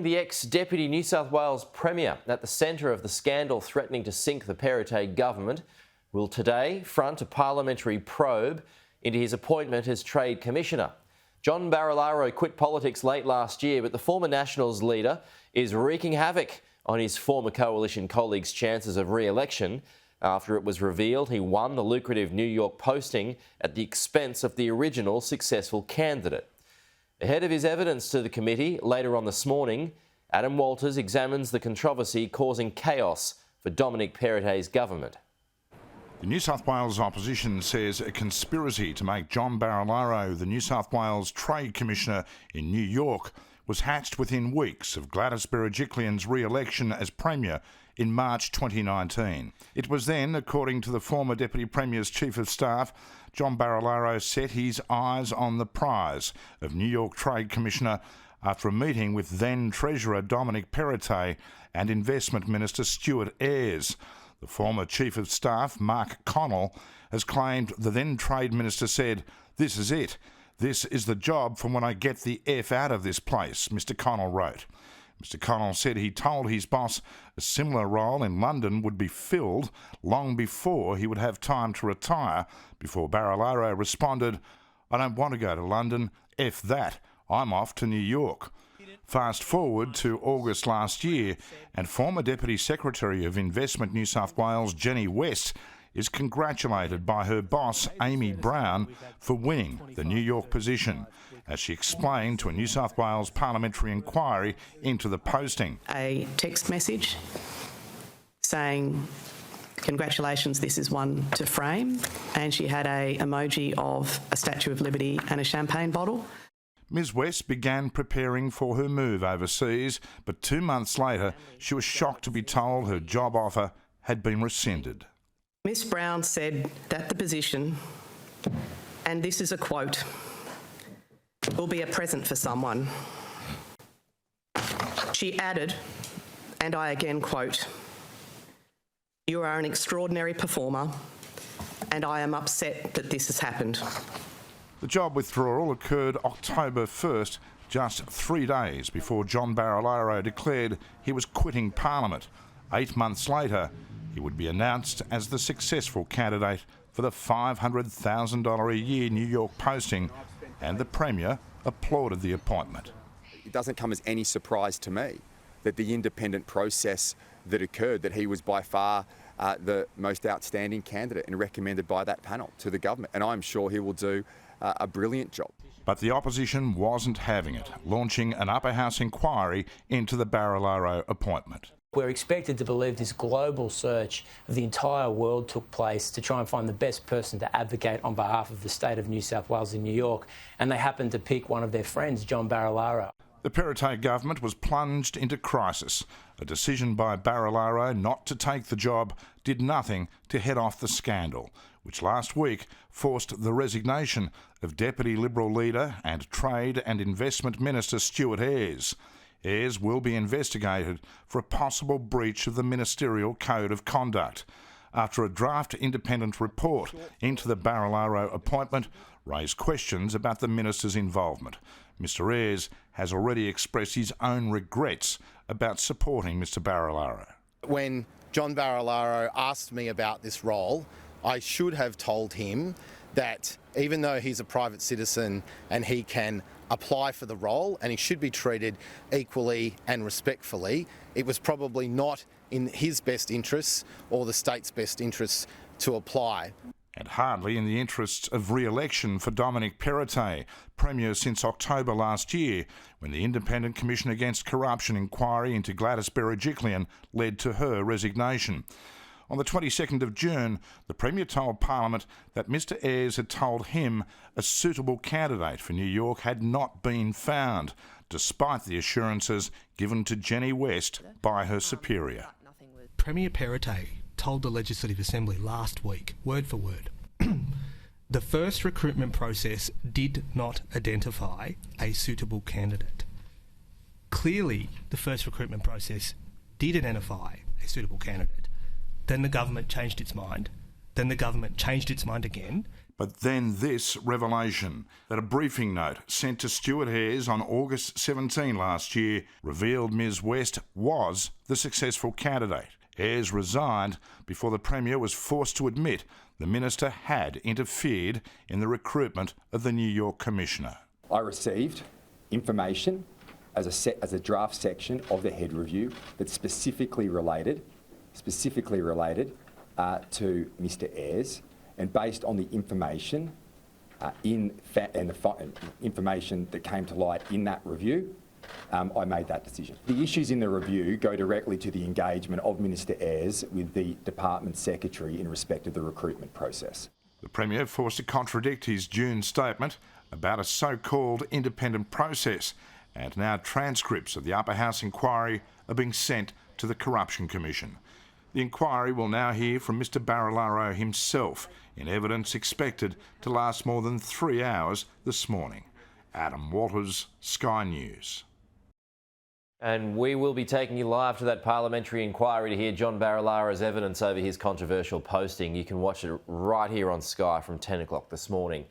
The ex-Deputy New South Wales Premier, at the centre of the scandal threatening to sink the Perrottet government, will today front a parliamentary probe into his appointment as Trade Commissioner. John Barilaro quit politics late last year, but the former Nationals leader is wreaking havoc on his former coalition colleagues' chances of re-election after it was revealed he won the lucrative New York posting at the expense of the original successful candidate. Ahead of his evidence to the committee later on this morning, Adam Walters examines the controversy causing chaos for Dominic Perrottet's government. The New South Wales opposition says a conspiracy to make John Barilaro the New South Wales Trade Commissioner in New York was hatched within weeks of Gladys Berejiklian's re-election as Premier in March 2019. It was then, according to the former Deputy Premier's Chief of Staff, John Barilaro set his eyes on the prize of New York Trade Commissioner after a meeting with then Treasurer Dominic Perrottet and Investment Minister Stuart Ayres. The former Chief of Staff, Mark Connell, has claimed the then Trade Minister said, "This is it. This is the job from when I get the F out of this place," Mr Connell wrote. Mr Connell said he told his boss a similar role in London would be filled long before he would have time to retire, before Barilaro responded, "I don't want to go to London. F that. I'm off to New York." Fast forward to August last year, and former Deputy Secretary of Investment New South Wales, Jenny West, is congratulated by her boss, Amy Brown, for winning the New York position, as she explained to a New South Wales parliamentary inquiry into the posting. A text message saying, "Congratulations, this is one to frame," and she had a emoji of a Statue of Liberty and a champagne bottle. Ms West began preparing for her move overseas, but 2 months later she was shocked to be told her job offer had been rescinded. Ms Brown said that the position, and this is a quote, "will be a present for someone." She added, and I again quote, "You are an extraordinary performer, and I am upset that this has happened." The job withdrawal occurred October 1st, just 3 days before John Barilaro declared he was quitting Parliament. 8 months later, he would be announced as the successful candidate for the $500,000 a year New York posting, and the Premier applauded the appointment. It doesn't come as any surprise to me that the independent process that occurred, that he was by far the most outstanding candidate and recommended by that panel to the government. And I'm sure he will do a brilliant job. But the opposition wasn't having it, launching an upper house inquiry into the Barilaro appointment. We're expected to believe this global search of the entire world took place to try and find the best person to advocate on behalf of the state of New South Wales in New York, and they happened to pick one of their friends, John Barilaro. The Perrottet government was plunged into crisis. A decision by Barilaro not to take the job did nothing to head off the scandal, which last week forced the resignation of Deputy Liberal leader and Trade and Investment Minister Stuart Ayres. Ayres will be investigated for a possible breach of the Ministerial Code of Conduct after a draft independent report into the Barilaro appointment raised questions about the minister's involvement. Mr Ayres has already expressed his own regrets about supporting Mr Barilaro. When John Barilaro asked me about this role, I should have told him that even though he's a private citizen and he can apply for the role and he should be treated equally and respectfully, it was probably not in his best interests or the state's best interests to apply. And hardly in the interests of re-election for Dominic Perrottet, Premier since October last year, when the Independent Commission Against Corruption inquiry into Gladys Berejiklian led to her resignation. On the 22nd of June, the Premier told Parliament that Mr Ayres had told him a suitable candidate for New York had not been found, despite the assurances given to Jenny West by her superior. Premier Perrottet told the Legislative Assembly last week, word for word, the first recruitment process did not identify a suitable candidate. Clearly, the first recruitment process did identify a suitable candidate. Then the government changed its mind. Then the government changed its mind again. But then this revelation that a briefing note sent to Stuart Ayres on August 17 last year revealed Ms West was the successful candidate. Ayres resigned before the Premier was forced to admit the minister had interfered in the recruitment of the New York Commissioner. I received information as a draft section of the head review that specifically related to Mr Ayres, and based on the information information that came to light in that review, I made that decision. The issues in the review go directly to the engagement of Minister Ayres with the Department Secretary in respect of the recruitment process. The Premier forced to contradict his June statement about a so-called independent process, and now transcripts of the Upper House inquiry are being sent to the Corruption Commission. The inquiry will now hear from Mr Barilaro himself in evidence expected to last more than 3 hours this morning. Adam Walters, Sky News. And we will be taking you live to that parliamentary inquiry to hear John Barilaro's evidence over his controversial posting. You can watch it right here on Sky from 10 o'clock this morning.